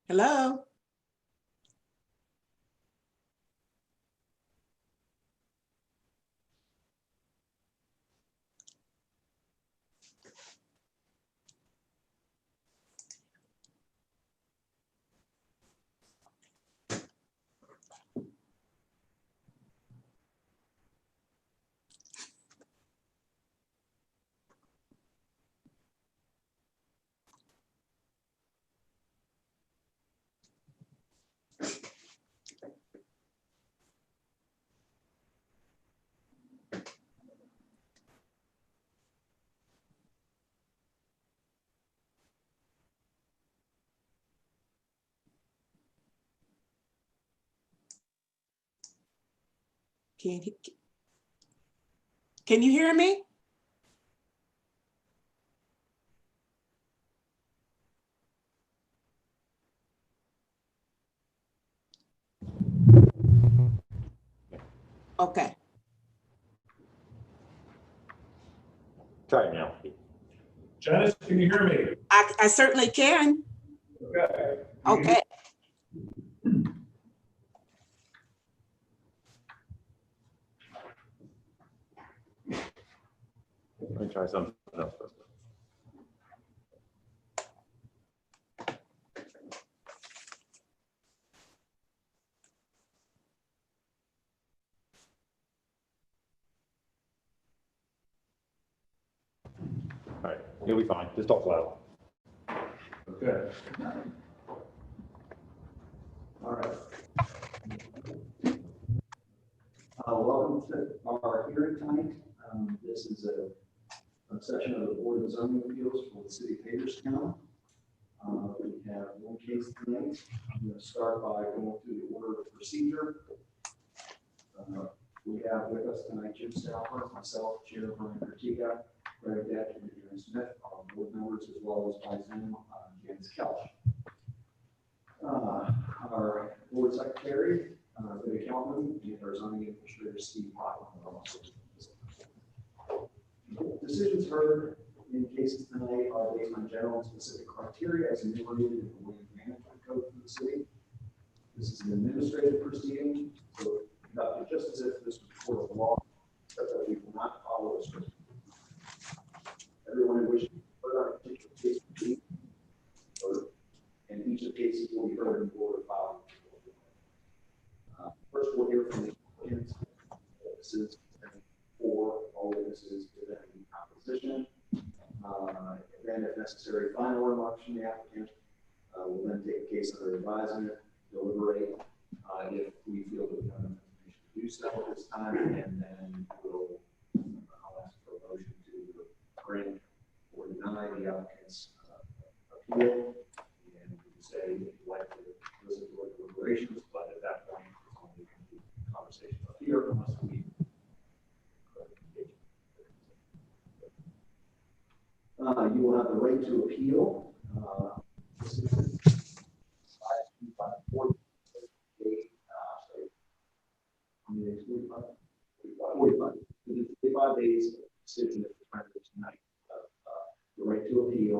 Hello? Can can you hear me? Okay. Try it now. Janice, can you hear me? I certainly can. Okay. Okay. Let me try something else. All right, you'll be fine. Just talk loud. Okay. All right. Welcome to our hearing tonight. This is a session of the Board of Zoning Appeals for the City of Hagerstown. We have one case tonight. I'm going to start by going through the order of procedure. We have with us tonight Jim Stauffer, myself, Chair Brian Kertiga, Greg Deck, and Aaron Smith, our board members, as well as by Zoom, Janice Kelch. Our board secretary, Billy Kelman, and our zoning administrator, Steve Pyle. Decisions heard in cases tonight are based on general and specific criteria as enumerated in the Land Management Code for the city. This is an administrative proceeding, so conducted just as if this was a court of law, except that we will not follow a strict. Everyone who wishes to heard on a particular case will be heard, and each of the cases will be heard in the board of filing. First, we'll hear from the applicants. This is for all witnesses presenting opposition. Then, if necessary, final remarks from the applicant. We'll then take a case under advisement, deliberate if we feel that we have enough information to do so at this time, and then I'll ask for a motion to grant or deny the applicant's appeal. And we can say if you'd like to listen to our deliberations, but at that point, it's only going to be a conversation up here unless we. You will have the right to appeal. This is 45 days of decision that was rendered tonight. The right to appeal,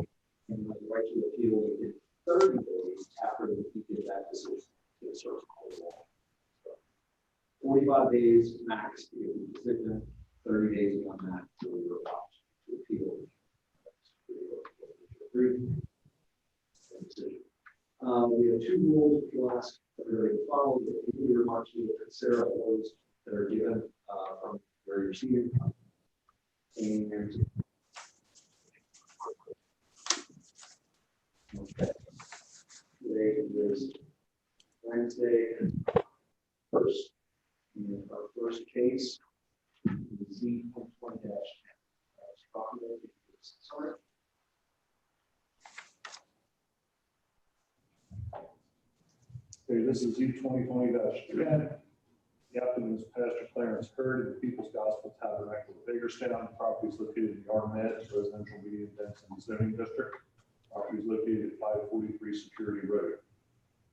and the right to appeal within 30 days after the date of that decision to the circuit court of law. 45 days max to get the decision, 30 days beyond that to your option to appeal. We have two rules if you ask everybody to follow. The remarks we will consider those that are given from where you're seated. And okay. Today is Wednesday 1st. And our first case is Z20-10. Sorry. Okay, this is Z2020-10. The applicant is Pastor Clarence Hurd of the People's Gospel Tabernacle of Hagerstown. Property is located in the Arnett Residential Medium Density Zoning District. Property is located at 543 Security Road.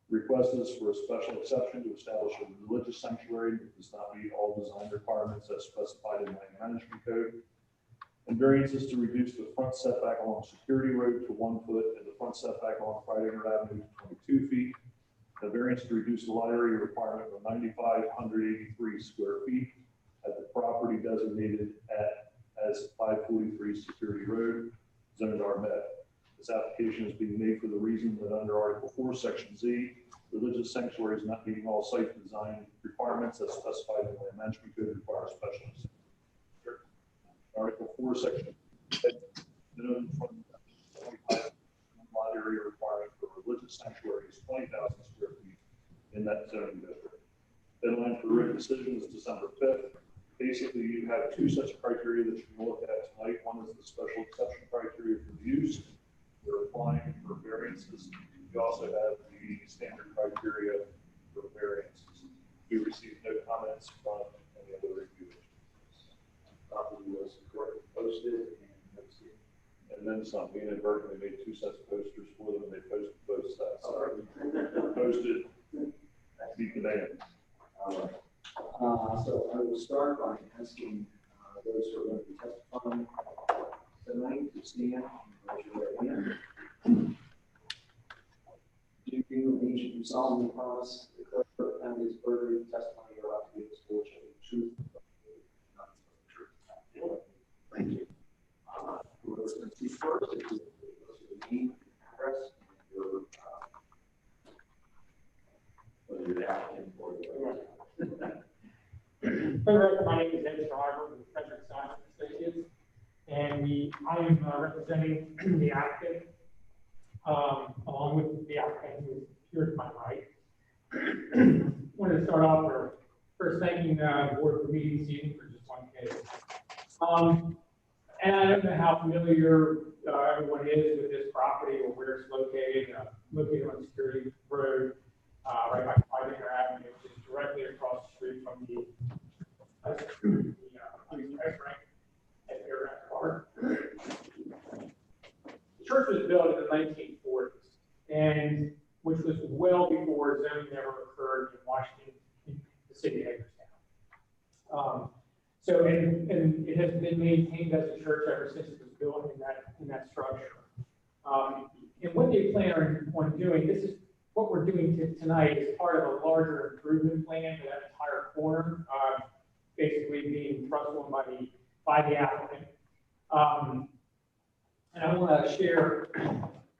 Request is for a special exception to establish a religious sanctuary that does not meet all design requirements as specified in Land Management Code. And variances to reduce the front setback along Security Road to 1 foot and the front setback along Friday Avenue to 22 feet. The variance to reduce the lot area requirement from 9,583 square feet at the property designated as 543 Security Road, zoned R-Med. This application is being made for the reason that under Article 4, Section Z, religious sanctuaries not meeting all site design requirements as specified in the land management code require special. Article 4, Section minimum from 25 lot area requirement for religious sanctuaries, 20,000 square feet in that zoning district. Deadline for written decision is December 5th. Basically, you have two sets of criteria that you can look at tonight. One is the special exception criteria for use. We're applying for variances. You also have the standard criteria for variances. We received no comments from any other reviewers. Property was correctly posted and posted. And then some, we inadvertently made two sets of posters for them, and they posted both sets. Sorry. Posted, beat the band. All right. So I will start by asking those who are going to be testifying tonight to stand and raise your right hand. Do you each solemnly promise to declare the family's perjury testimony you're about to give this board shall be the truth, nothing but the truth? Thank you. Whoever's going to speak first, if you the name, address, and your whether you're the applicant or the My name is Ed Schreiber with Frederick Simon Associates, and I am representing the applicant, along with the applicant who is here to my right. I wanted to start off for first thanking the board for meeting this evening for just one case. And I don't know how familiar everyone is with this property or where it's located. Located on Security Road, right by Friday Avenue, which is directly across the street from the police restaurant at Fairgrounds Park. The church was built in the 1940s, and which was well before zoning ever occurred in Washington, in the city of Hagerstown. And it has been maintained as a church ever since it was built in that structure. And what they plan on doing, this is what we're doing tonight is part of a larger improvement plan for that entire corner, basically being trustful by the applicant. And I want to share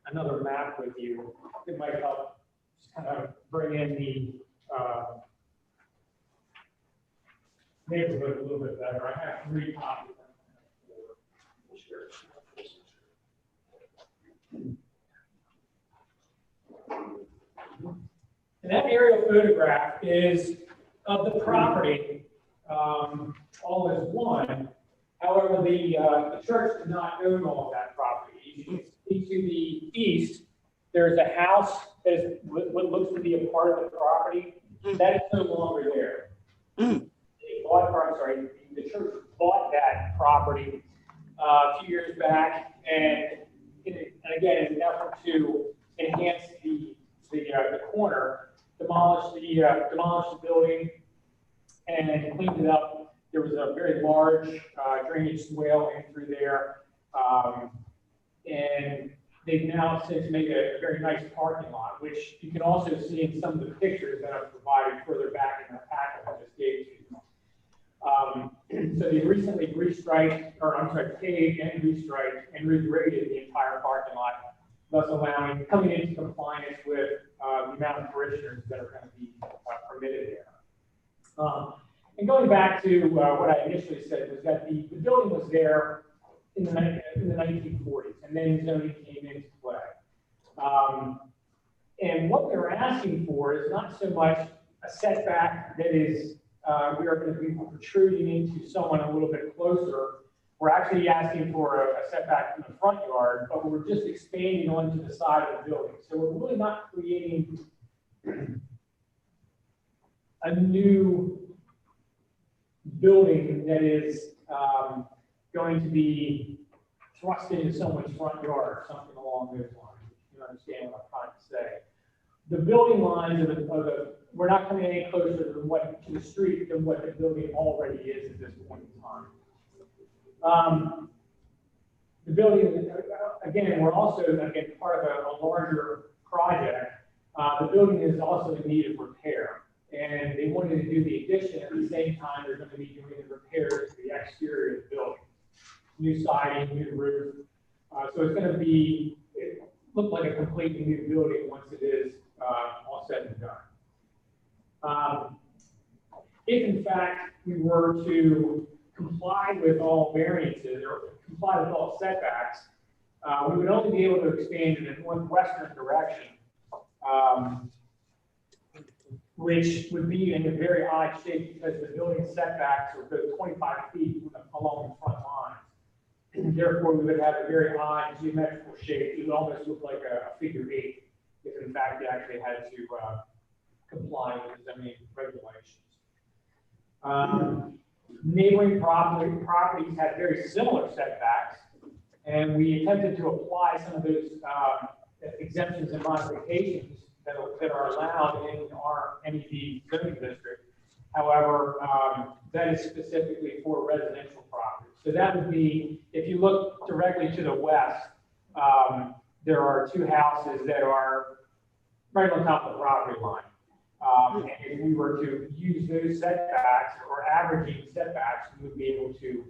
another map with you that might help just kind of bring in the neighborhood a little bit better. I have 3 copies. And that aerial photograph is of the property, all as one. However, the church did not own all of that property. You can see to the east, there's a house that is what looks to be a part of the property. That is no longer there. The church bought that property a few years back, and again, in an effort to enhance the corner, demolished the building and cleaned it up. There was a very large drainage swale in through there, and they've now since made a very nice parking lot, which you can also see in some of the pictures that I've provided further back in the packet I just gave to you. So they recently paved and restriped and regraded the entire parking lot, thus coming into compliance with the amount of parishioners that are going to be permitted there. And going back to what I initially said was that the building was there in the 1940s, and then zoning came into play. And what we were asking for is not so much a setback that is we are going to be protruding into someone a little bit closer. We're actually asking for a setback from the front yard, but we're just expanding onto the side of the building. So we're really not creating a new building that is going to be thrust into someone's front yard, something along those lines. You understand what I'm trying to say. The building lines we're not coming any closer to the street than what the building already is at this point in time. The building, again, we're also, again, part of a larger project. The building is also in need of repair, and they wanted to do the addition at the same time they're going to be doing the repairs to the exterior of the building. New siding, new roof. So it's going to be, it looked like a completely new building once it is all said and done. If in fact we were to comply with all variances or comply with all setbacks, we would only be able to expand in a northwestern direction, which would be in a very odd shape because the building setbacks are about 25 feet along the front line. And therefore, we would have a very odd geometrical shape. It would almost look like a figure 8 if in fact you actually had to comply with the zoning regulations. Neighboring properties had very similar setbacks, and we attempted to apply some of those exemptions and modifications that are allowed in our NED zoning district. However, that is specifically for residential properties. So that would be, if you look directly to the west, there are 2 houses that are right on top of the property line. And if we were to use those setbacks or averaging setbacks, we would be able to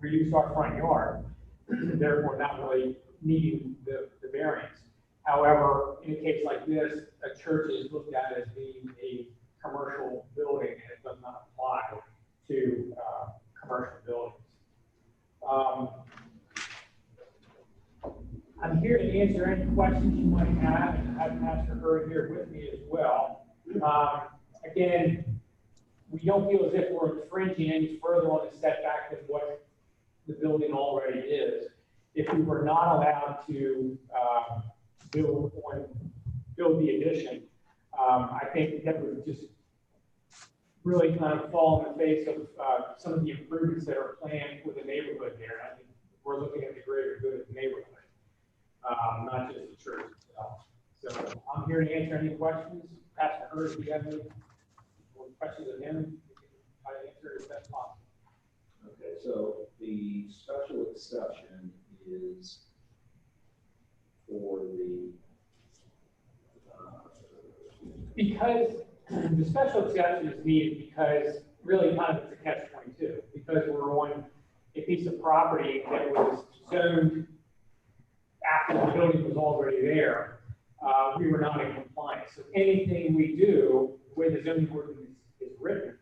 reduce our front yard, therefore not really needing the variance. However, in a case like this, a church is looked at as being a commercial building and it does not apply to commercial buildings. I'm here to answer any questions you might have, and I have Pastor Hurd here with me as well. Again, we don't feel as if we're infringing any further on the setback than what the building already is. If we were not allowed to build the addition, I think that would just really kind of fall in the face of some of the improvements that are planned for the neighborhood there. I think we're looking at the greater good of the neighborhood, not just the church itself. So I'm here to answer any questions. Pastor Hurd, if you have any more questions of him, we can try to answer as best possible. Okay, so the special exception is for the, because the special exception is needed because really kind of it's a catch-22, because we're on a piece of property that was zoned after the building was already there. We were not in compliance. So anything we do, the way the zoning ordinance is written,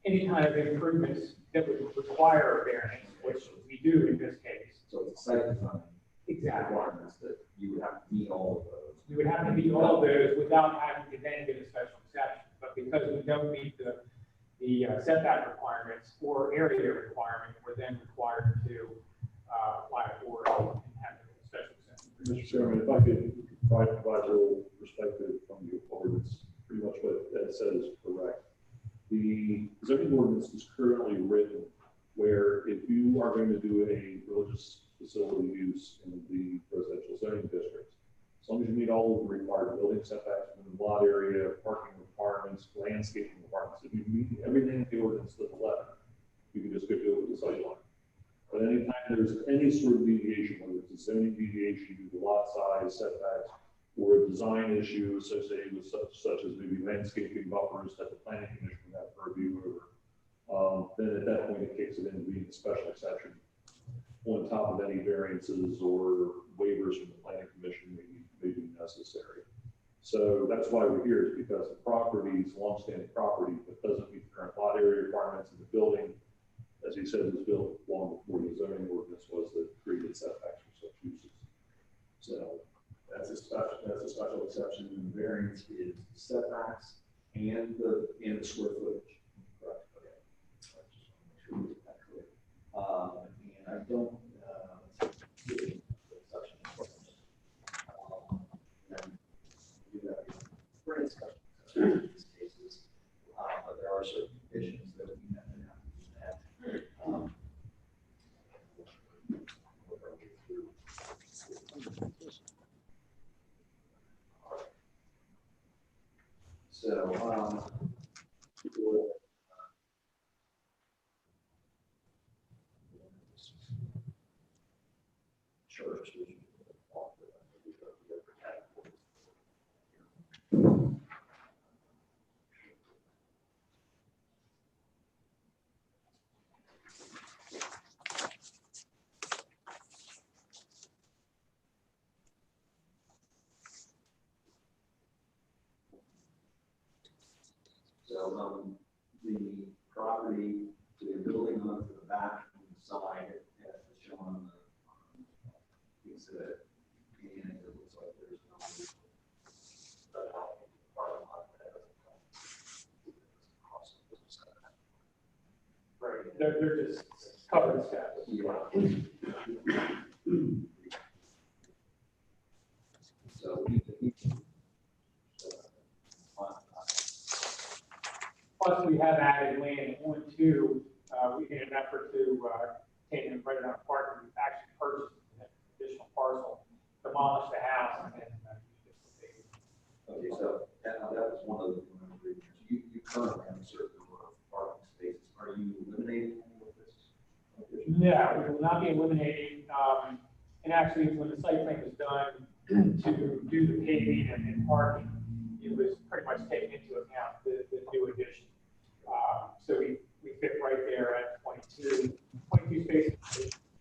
any kind of improvements that would require a variance, which we do in this case. so it's a site design Exactly. requirements that you would have to meet all of those. We would have to meet all of those without having to then get a special exception. But because we don't meet the setback requirements or area requirement, we're then required to apply for and have a special exception. Mr. Chairman, if I could provide a little perspective from the ordinance, pretty much what Ed said is correct. The zoning ordinance is currently written where if you are going to do a religious facility use in the residential zoning districts, as long as you meet all of the required building setbacks, minimum lot area, parking requirements, landscaping requirements, if you meet everything in the ordinance to the letter, you can just go do it with the site line. But anytime there's any sort of deviation, whether it's a zoning deviation due to lot size, setbacks, or a design issue associated with such as maybe landscaping buffers that the planning commission would have purview over, then at that point it kicks it into being a special exception on top of any variances or waivers from the planning commission may be necessary. So that's why we're here, is because the property is longstanding property, but doesn't meet the current lot area requirements of the building. As he said, it was built long before the zoning ordinance was that created setbacks for such uses. So That's a special exception, and the variance is setbacks and the square footage. Correct. Okay. I just want to make sure we get that clear. And I don't, see the exception. And do that for any special exception in these cases. But there are certain conditions that we have to have. So, So, the property, so the building onto the back and the side, as shown on the exhibit, and it looks like there's no parking lot that doesn't come across the side. Right, they're just covered steps. Yeah. So Plus, we have added land onto, we in an effort to, take and right around parking, we've actually purchased an additional parcel, demolish the house, and then, use it for okay, so that was one of the reasons. You currently have a certain number of parking spaces. Are you eliminating any of this? No, we will not be eliminating, and actually, when the site plan was done to do the paving and parking, it was pretty much taken into account the new addition. So we fit right there at 22 spaces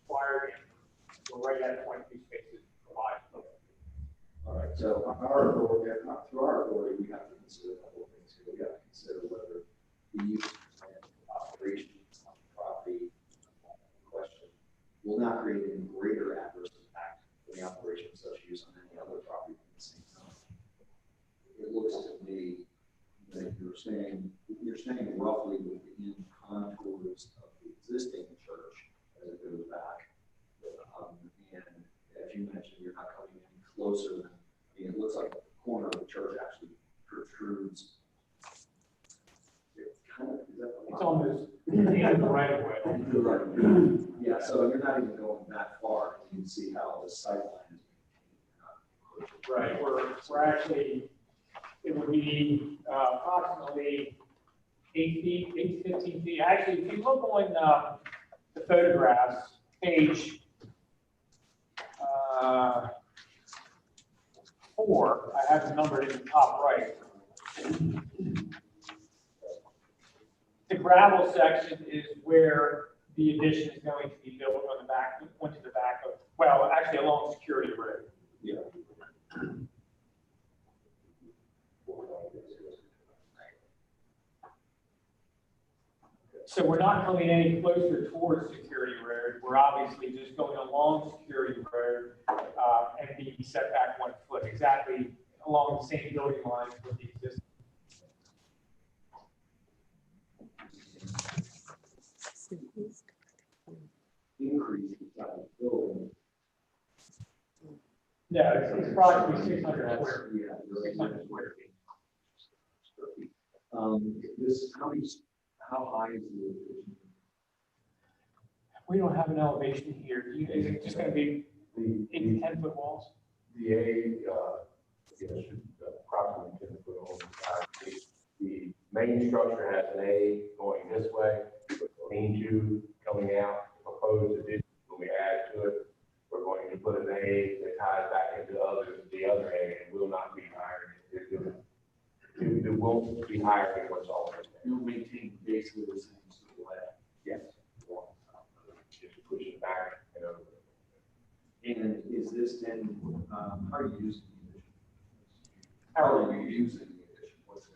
required, and we're right at 22 spaces provided. All right, so our authority, through our authority, we have to consider a couple of things here. We have to consider whether the use and operation of the property in question will not create any greater adverse impact than the operation of such use on any other property at the same time. It looks to me that you're staying roughly within contours of the existing church as it goes back. And as you mentioned, you're not coming any closer than, it looks like the corner of the church actually protrudes. It's kind of, is that the It's almost the end of the right of way. Right. Yeah, so you're not even going that far. You can see how the sight line is. Right, we're actually, it would be approximately 8 to 15 feet. Actually, if you look on the photographs, page 4, I have the number in the top right. The gravel section is where the addition is going to be built on the back, onto the back of, well, actually along Security Road. Yeah. So we're not coming any closer towards Security Road. We're obviously just going along Security Road and being set back 1 foot, exactly along the same building lines with the existing. Increase inside the building. No, it's approximately 600 square. Yeah. 600 square feet. This, how high is the addition? We don't have an elevation here. Is it just going to be 8 to 10 foot walls? The A, should approximately 10 foot on the side. The main structure has an A going this way, lean-to coming out, proposed addition, when we add to it, we're going to put an A that ties back into the other A, and will not be higher. It won't be higher than what's already there. You'll maintain basically the same sort of layout. Yes. Just push it back, And is this then, how are you using the addition? How How are are you using the addition? What's it?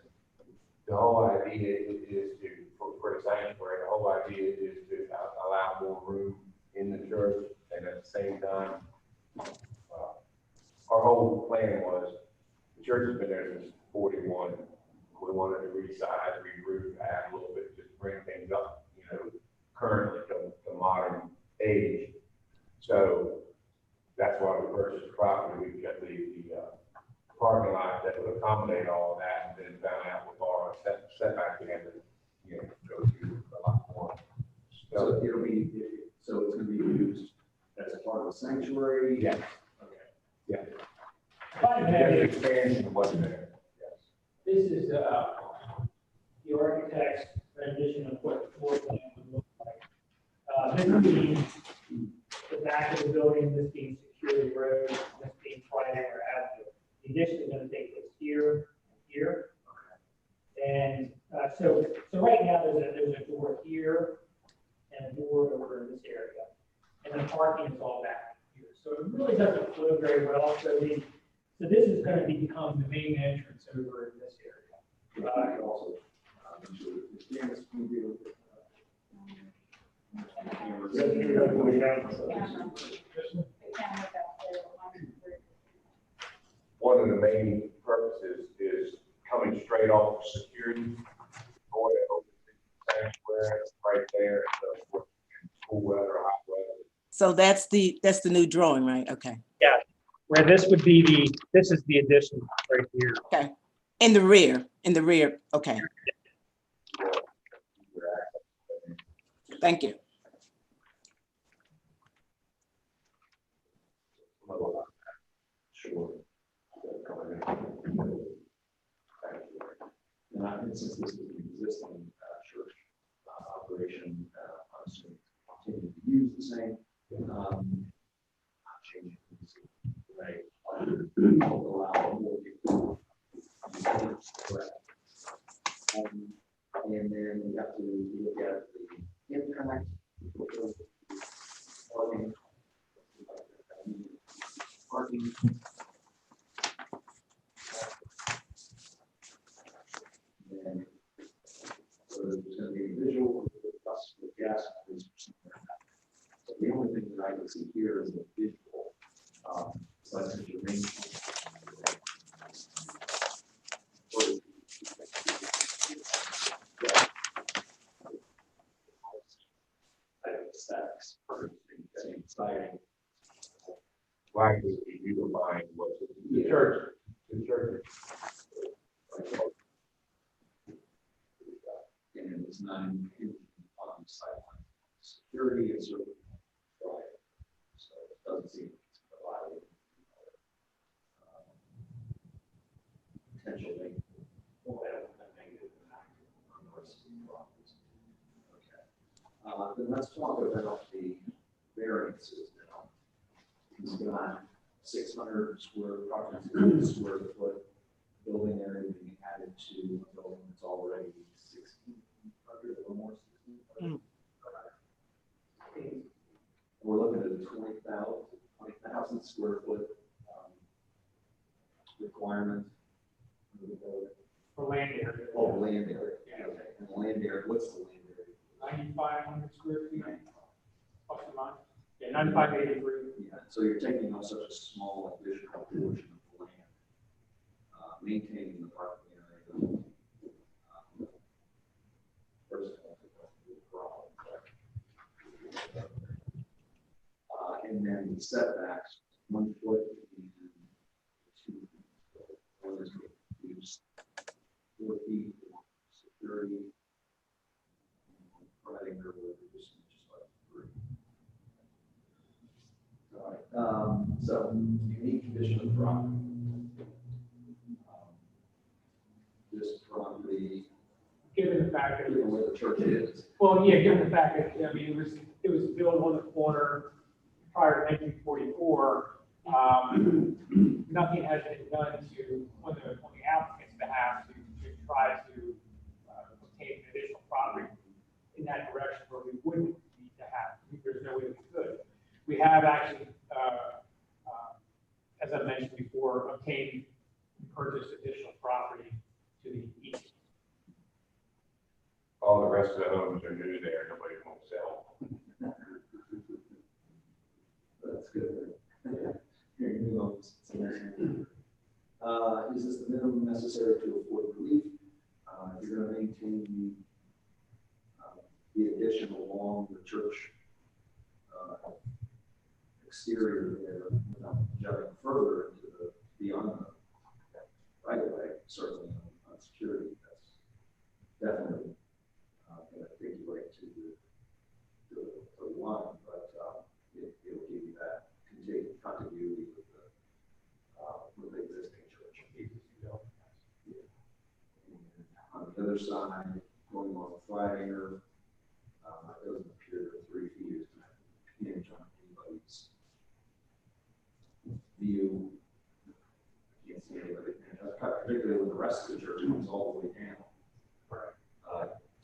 The whole idea is to, for the sanctuary, the whole idea is to allow more room in the church, and at the same time, our whole plan was, the church has been there since 41. We wanted to resize, re-roof, add a little bit, just bring things up, currently to modern age. So that's why we purchased the property. We've got the parking lot that would accommodate all of that, and then found out with our setback, we had to, go through a lot more. So it'll be, so it's gonna be used as a part of the sanctuary? Yeah. Okay. Yeah. If I Just may, expansion wasn't there. Yes. this is the architect's rendition of what the floor plan would look like. This being the back of the building, this being Security Road, this being Triangular Avenue. The addition is going to take place here and here. And so right now there's a door here and a door over in this area. And the parking is all back here. So it really doesn't flow very well. So this is going to become the main entrance over in this area. I could also Janice, can you do? One of the main purposes is coming straight off of security, going over the sanctuary, right there, so cool weather, hot weather. So that's the new drawing, right? Okay. Where this would be this is the addition right here. Okay. In the rear, okay. Thank you. Sure. And since this is an existing church operation, I'm assuming continue to use the same. Not changing things, right? Allow more people. Correct. And then we have to look at the impact. Parking. And so there's going to be a visual bus with gas. So the only thing that I can see here is the visual. So I think your main. Stacks for exciting. Why would we utilize what the church? The church. And it's not in on the sideline. Security is sort of right. So it doesn't seem to provide potentially negative impact on the rest of the properties. Okay. Then let's talk about the variances now. He's got 600 approximately 600 square foot building area being added to a building that's already 1,600 or more. 1,600. We're looking at a 20,000 square foot requirement. For land area. Oh, land area. Yeah. Okay. And the land area, what's the land area? 9,500 square feet, plus or minus. Yeah, 9,583. Yeah, so you're taking on such a small additional portion of the land, maintaining the parking area. First of all, the problem. And then the setbacks, 1 foot and 2 feet. One is used 4 feet for security. Providing her with just like 3. All right. So unique condition of property. This property, Given the fact that, given where the church is, well, yeah, given the fact that, I mean, it was built on the corner prior to 1944. Nothing has been done to, on the applicant's behalf, to try to obtain additional property in that direction where we wouldn't need to have. There's no way we could. We have actually, as I mentioned before, obtained and purchased additional property to the east. All the rest of the homes are new there, nobody won't sell. that's good. Here, new homes. Is this the minimum necessary to afford relief? You're going to maintain the addition along the church exterior there without jumping further into the beyond the right of way, certainly on security. That's definitely going to take you right to the line, but it'll give you that continuity with the existing church. Yeah. And on the other side, going on Flatinger, it doesn't appear that 3 feet is going to hinge on anybody's view. You can't see anybody, particularly when the rest of the church comes all the way down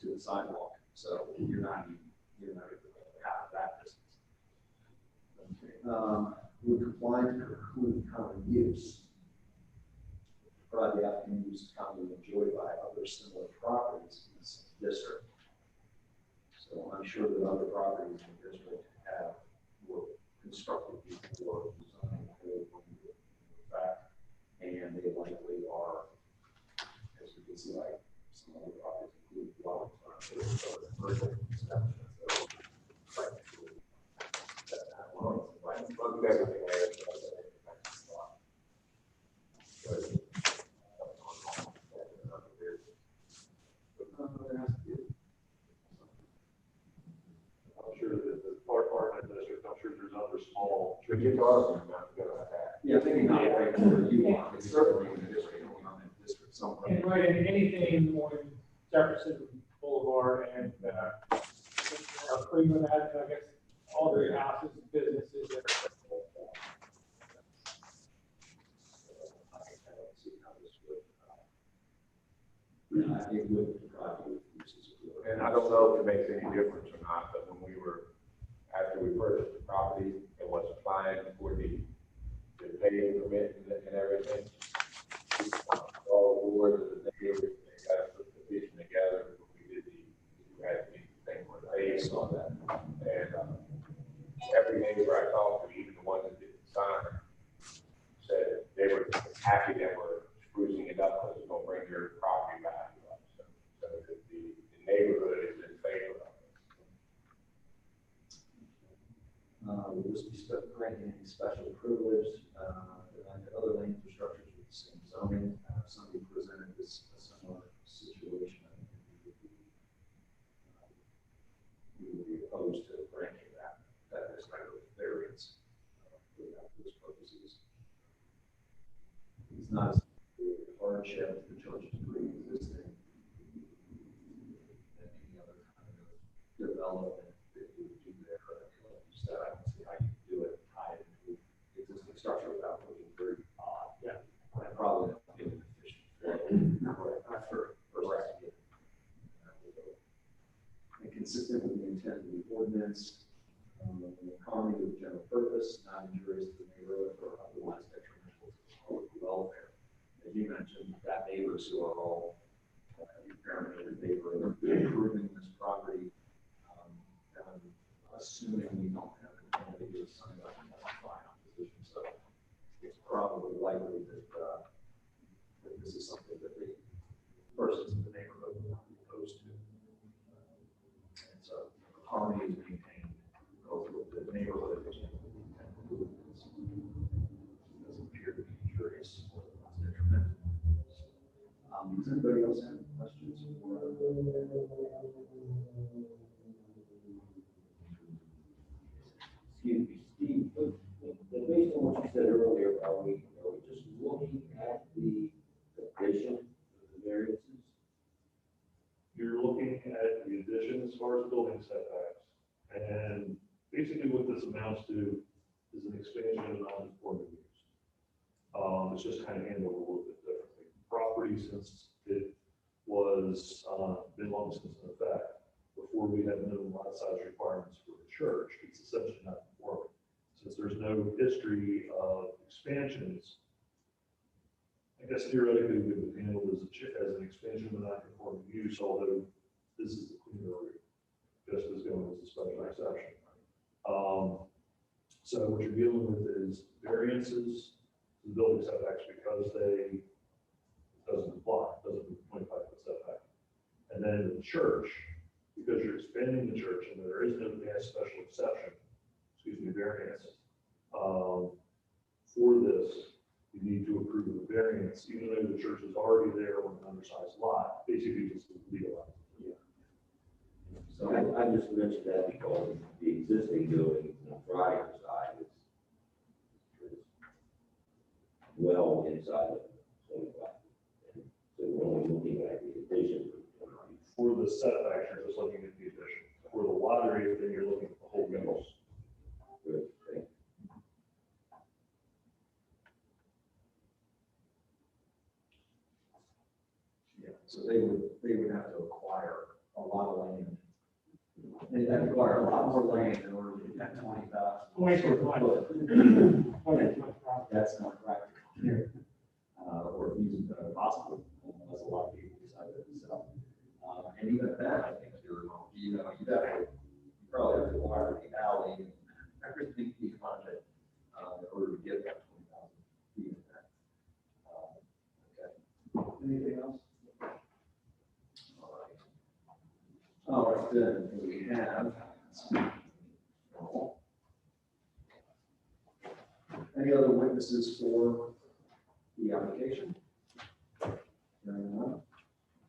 to the sidewalk. So you're not even half that distance. Okay. Would compliance include common use? Provide the applicant use commonly enjoyed by other similar properties in this district. sure that other properties in the district have, were constructed before zoning code when we did in fact, and they likely are, as you can see, like some other properties include dwellings on it, so it's commercial establishments that are practically that have loans, like, Look at everything there. there has to be. I'm sure that the part of the district, I'm sure there's other small. Should you talk about that? Yeah, maybe not right where you want, but certainly in the district, on the district somewhere. And right, and anything on Jefferson Boulevard and, Cleveland, I guess, all the houses and businesses that are. It would provide you with uses. And I don't know if it makes any difference or not, but when we were, after we purchased the property and was applying for the paving permit and everything, all the boards of the neighbors, they got to put the petition together, we did we had the thing for the paving on that. And every neighbor I talked to, even the ones that didn't sign, said they were happy that we're sprucing it up because it's going to bring their property value up. So the neighborhood is in favor of it. Will this be granting any special privilege, and other land infrastructures with the same zoning? Somebody presented this, a similar situation. I think we would be opposed to granting that is kind of variance for those purposes. It's not a hardship, the church is pre-existing, and any other kind of development that you would do there. Like you said, I don't see how you do it, tie it into existing structure without looking very odd. Yeah. And probably not give an efficient flow. After first. And consistent with the intent of the ordinance, harmony with general purpose, not injurious to the neighborhood or otherwise detrimental to the public welfare. As you mentioned, that neighbors who are all apparently in favor of improving this property, and assuming we don't have an ability to sign up and testify in opposition, so it's probably likely that, that this is something that the persons in the neighborhood will not be opposed to. And so harmony is maintained both with the neighborhood and the doesn't appear to be injurious or detrimental. Does anybody else have questions? Excuse me, Steve, but based on what you said earlier, are we just looking at the addition of the variances? You're looking at the addition as far as building setbacks. And basically what this amounts to is an expansion of non-conforming use. It's just kind of handled a little bit differently. Property, since it was, been long since in effect, before we had minimum lot size requirements for the church, it's essentially not conforming. Since there's no history of expansions, I guess theoretically we would handle it as an expansion of non-conforming use, although this is the cleaner route, just as going as a special exception. So what you're dealing with is variances to the building setbacks because they doesn't apply, doesn't meet 25-foot setback. And then the church, because you're expanding the church and there is no special exception, variance, for this, you need to approve the variance, even though the church is already there on an undersized lot, basically just legalize it. So I just mentioned that because the existing building on the Friar side is well inside of 25. So we're only looking at the addition. For the setbacks, you're just looking at the addition. For the lot area, then you're looking at the whole use. Good, thank you. Yeah, so they would have to acquire a lot of land. They'd have to acquire a lot more land in order to get that 20,000. That's not practical here. Or feasible, possible, unless a lot of people decide to sell. And even at that, I think you'd have to probably have to wire the alley, everything behind it, in order to get that 20,000 feet of that. Okay. Anything else? All right, then we have. Any other witnesses for the application? Hearing none.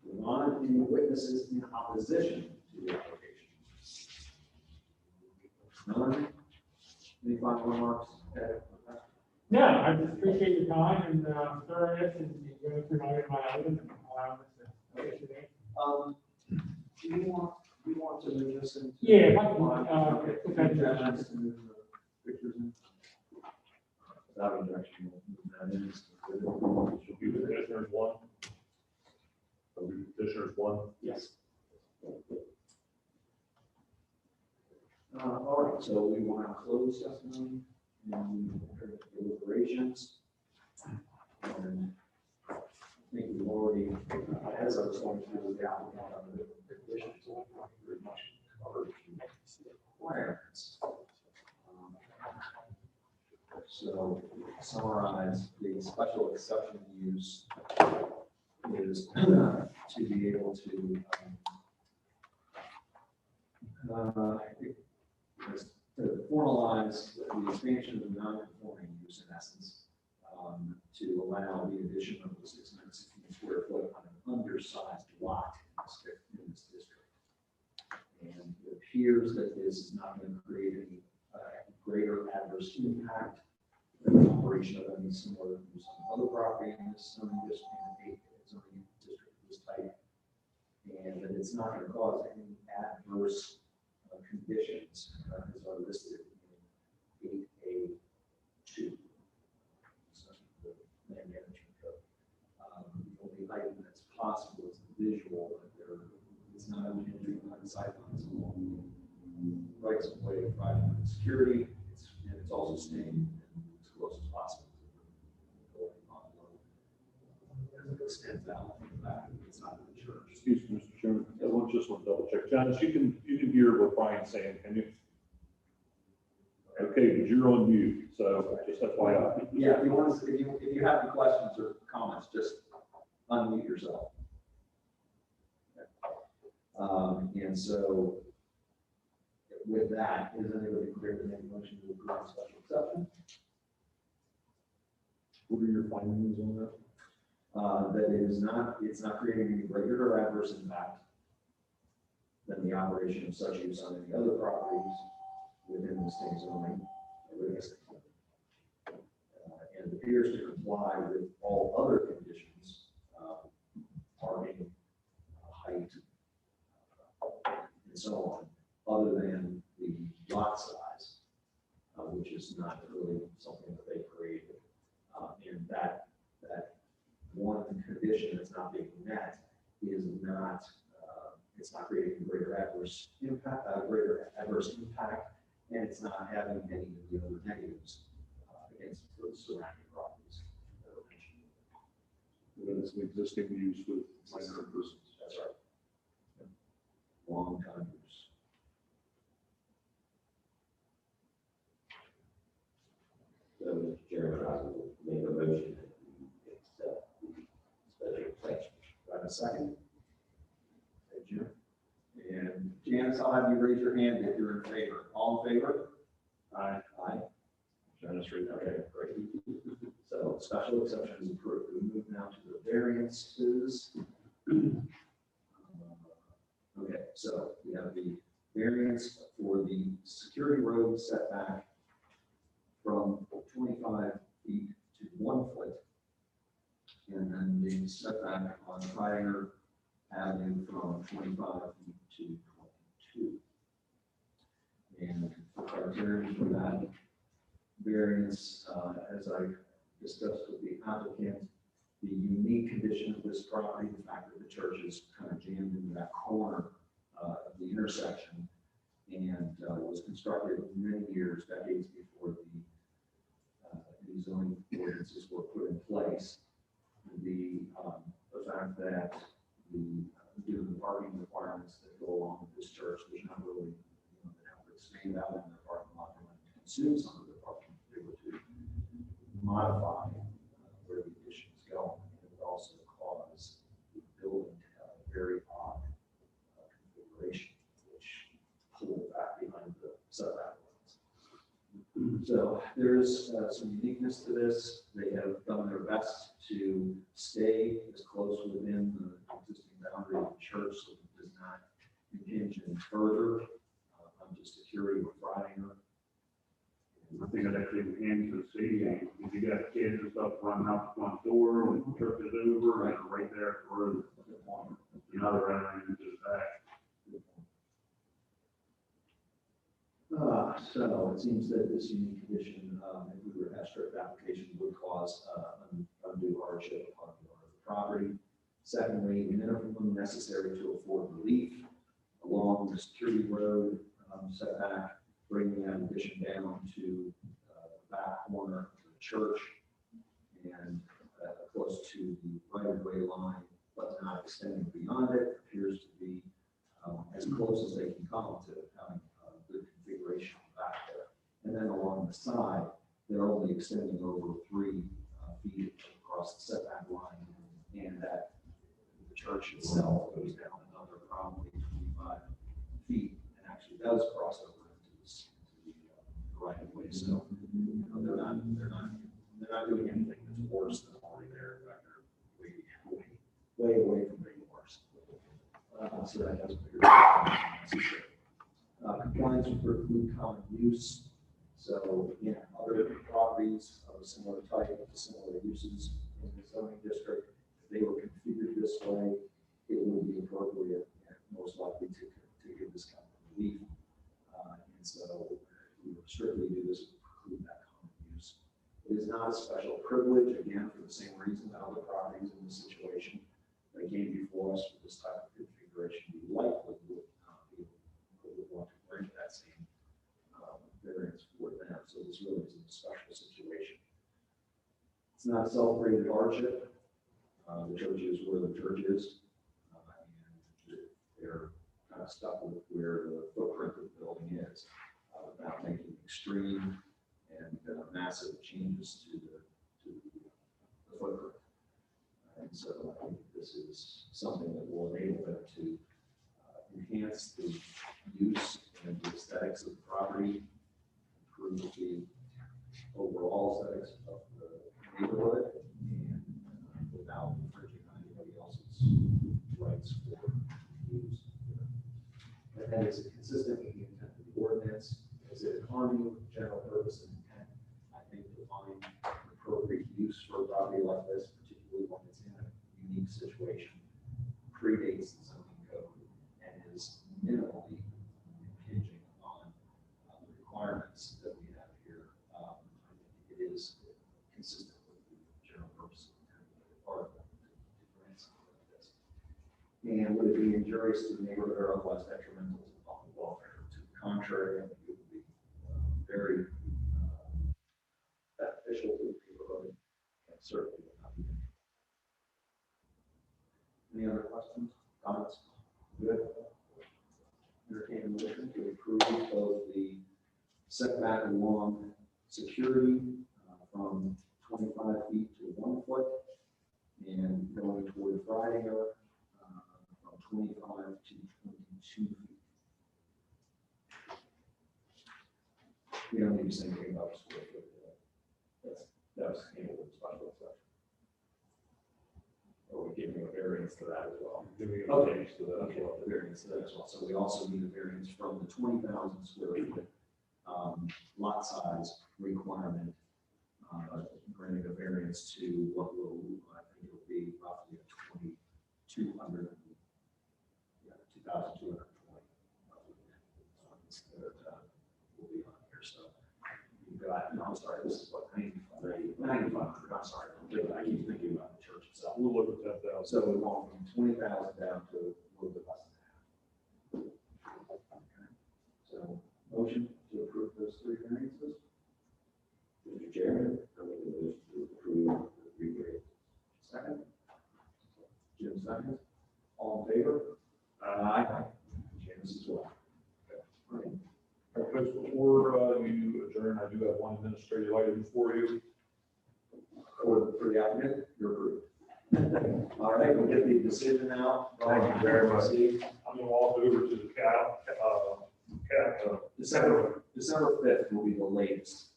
Move on, any witnesses in opposition to the application? None? Any final remarks? Ed? No, I just appreciate your time and thoroughness and going through my item and allowing us to get today. Do you want to move this into? Yeah, if I can, Okay. if I can. Chance to move the pictures in? Without objection, we'll move that in. Should be the petitioners one. Will be petitioners one. Yes. All right, so we want to close testimony and deliberations. And I think we've already, as I was going through the applicant on the conditions, so we pretty much covered the requirements. So summarize, the special exception use is to be able to to formalize the expansion of the non-conforming use in essence, to allow the addition of the 616 square foot on an undersized lot in this district. And it appears that this is not going to create any greater adverse impact than the operation of any similar to some other property in this zoning district, of this type, and that it's not going to cause any adverse conditions as are listed in 8A2. So the land management code. The only item that's possible is the visual, but it's not an entry on the sidelines along rights of way, private security, and it's also staying as close as possible to the building envelope. As it stands out from the back, it's not in the church. Excuse me, Mr. Chairman, I just want to double check. Janice, you can hear what Brian's saying, can you? Okay, but you're on mute, so just FYI. Yeah, if you have any questions or comments, just unmute yourself. And so with that, is anybody clear to make a motion to approve the special exception? What are your findings on that? That it's not creating any greater or adverse impact than the operation of such use on any other properties within the state zoning. And appears to comply with all other conditions, parking, height, and so on, other than the lot size, which is not really something that they created. And that one condition that's not being met is not, it's not creating greater adverse impact, and it's not having any of the other negatives against those surrounding properties. That is an existing use with minor improvements. That's right. Long time use. So, Mr. Chairman, I will make a motion that we accept the special exception. Do I have a second? Okay, Jim. And Janice, I'll have you raise your hand if you're in favor. All in favor? Aye. Aye. Janice, read that. Okay, great. So special exception is approved. We move now to the variances. Okay, so we have the variance for the security road setback from 25 feet to 1 foot. And then the setback on Pioneer Avenue from 25 feet to 22. And the criteria for that variance, as I discussed with the applicant, the unique condition of this property, the fact that the church is kind of jammed into that corner of the intersection and was constructed many years, decades before the zoning ordinances were put in place. The fact that due to the parking requirements that go along with this church, there's not really, that expand out in their parking lot and consume some of their parking. They were to modify where the addition is going. It would also cause the building to have a very odd configuration, which pulled back behind the setback lines. So there's some uniqueness to this. They have done their best to stay as close within the existing boundary of the church so it does not impinge any further on just security or Friday. I think it actually hands to see, if you got kids and stuff running out the front door, when the church is over, and right there at the road, the other end into the back. So it seems that this unique condition, if we were to have strict application, would cause undue hardship on the owner of the property. Secondly, minimum necessary to afford relief along the security road setback, bringing that addition down to the back corner of the church and close to the right-of-way line, but not extending beyond it, appears to be as close as they can come to having a good configuration back there. And then along the side, they're only extending over 3 feet across the setback line, and that the church itself goes down another probably 25 feet and actually does cross over into the right of way. So they're not doing anything that's worse than already there. In fact, they're way away from being worse. So that has compliance with preclude common use. So yeah, other properties of a similar type, similar uses in the zoning district, if they were configured this way, it would be appropriate and most likely to give this kind of relief. And so we would strictly do this to preclude that common use. It is not a special privilege, again, for the same reason that other properties in this situation that came before us with this type of configuration, we likely would want to grant that same variance for them. So this really is a special situation. It's not a self-created hardship. The church is where the church is, and they're kind of stuck with where the footprint of the building is, without making extreme and massive changes to the footprint. And so I think this is something that will enable them to enhance the use and the aesthetics of the property, improve the overall aesthetics of the neighborhood, and without infringing on anybody else's rights for use. And that is consistent with the intent of the ordinance. Is it in harmony with the general purpose and intent? I think to find appropriate use for a property like this, particularly when it's in a unique situation, predates the zoning code and is minimally impinging on the requirements that we have here. I think it is consistent with the general purpose and part of the grant something like this. And would it be injurious to the neighborhood or otherwise detrimental to the public welfare? To the contrary, I think it would be very beneficial to the neighborhood and certainly would not be. Any other questions, comments? Good. Entertain a motion to approve both the setback along security from 25 feet to 1 foot and going toward Fridinger from 25 to 22 feet. We don't need to say anything about the square foot. That was handled with special exception. Or we're giving a variance to that as well. Giving a Okay. variance to that as well. A variance to that as well. So we also need a variance from the 20,000 square foot lot size requirement, granting a variance to what will, I think it will be roughly a 2,200, 2,220. That will be on here. So you've got, no, I'm sorry, this is what, 9,500, I'm sorry. I keep thinking about the church itself. We'll look at 10,000. So we're going from 20,000 down to a little bit less than half. Okay. So motion to approve those 3 variances. Mr. Chairman, I make a motion to approve the 3 variances. Second. Jim seconds. All in favor? Aye. James as well. Okay. All right. have one administrative item for you. For the applicant, you're approved. All right, we'll get the decision out. Thank you very much. I'm gonna walk over to the December 5th will be the latest.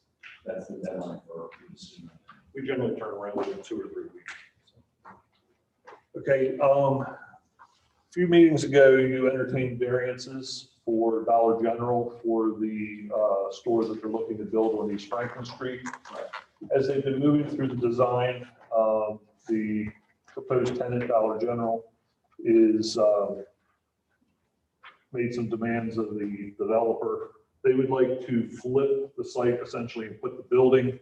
That's the deadline for the decision. we generally turn around within 2 or 3 weeks. Okay, a few meetings ago, you entertained variances for Dollar General for the store that they're looking to build on East Franklin Street. As they've been moving through the design, the proposed tenant, Dollar General, is made some demands of the developer. They would like to flip the site essentially and put the building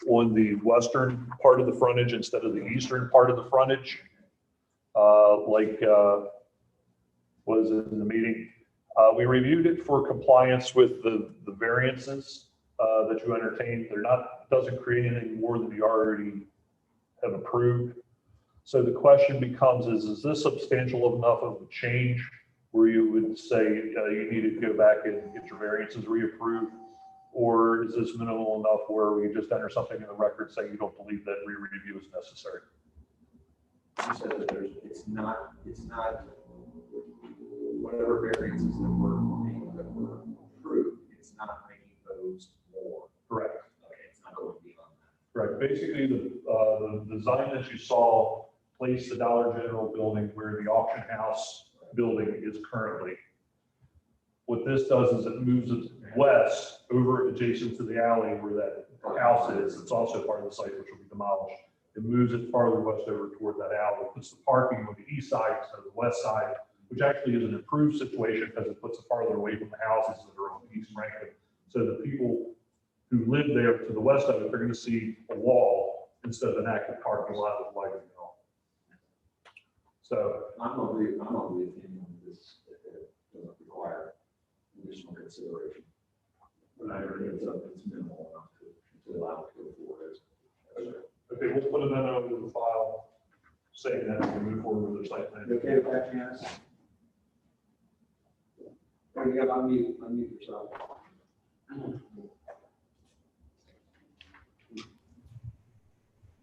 on the western part of the frontage instead of the eastern part of the frontage. Was in the meeting. We reviewed it for compliance with the variances that you entertained. They're not, doesn't create anything more than you already have approved. So the question becomes is this substantial enough of a change where you would say you need to go back and get your variances reapproved? Or is this minimal enough where we just enter something in the record saying you don't believe that re-review is necessary? You said that it's not, whatever variances that were made, that were approved, it's not making those more. Correct. Okay, it's not going beyond that. Right, basically the design that you saw placed the Dollar General building where the auction house building is currently. What this does is it moves it west over adjacent to the alley where that house is. It's also part of the site which will be demolished. It moves it farther west over toward that alley. It puts the parking on the east side instead of the west side, which actually is an improved situation because it puts it farther away from the houses that are on East Franklin. So the people who live there to the west of it, they're going to see a wall instead of an active parking lot with lighting and all. So I'm of the opinion that this doesn't require additional consideration. But I agree it's minimal enough to allow it to go forward. okay, we'll put a memo into the file saying that we can move forward with the site plan. You okay with that, Janice? Or you got unmute yourself.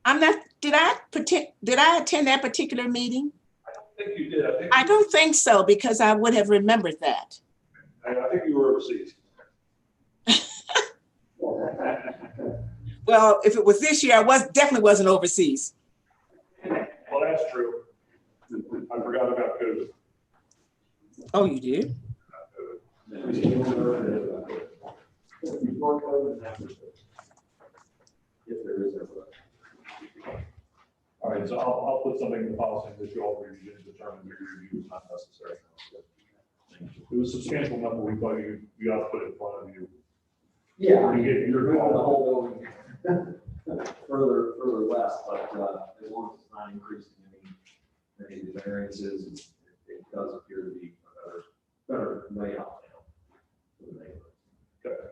I'm not, did I attend that particular meeting? I don't think you did. I don't think so because I would have remembered that. I think you were overseas. Well, if it was this year, I definitely wasn't overseas. Well, that's true. I forgot about COVID. Oh, you did? Before COVID and after COVID. If there is ever. All right, so I'll put something in the policy that you all review and determine your review is not necessary. It was substantial number we thought you got to put in front of you. Yeah, I You mean, get you're your moving the call. whole building further west, but as long as it's not increasing any of the variances, it does appear to be a better layout now for the neighborhood. Okay.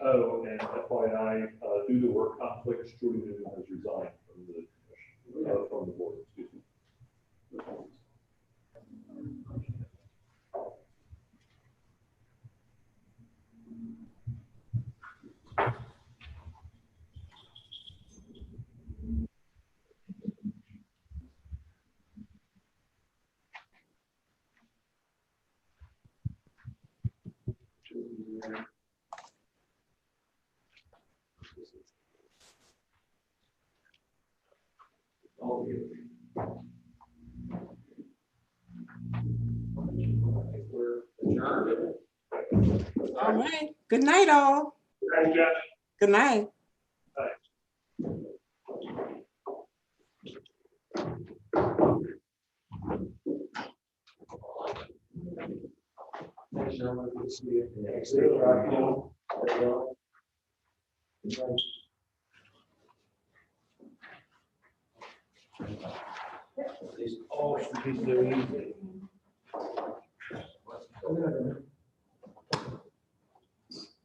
Oh, and FYI, due to work conflicts, Jordan Newman has resigned from the commission, from the board, excuse me. We're adjourned. All right. Good night, all. Thanks, Jeff. Good night. Thanks, gentlemen. Good to see you. Thanks. There you go. Oh, he's doing.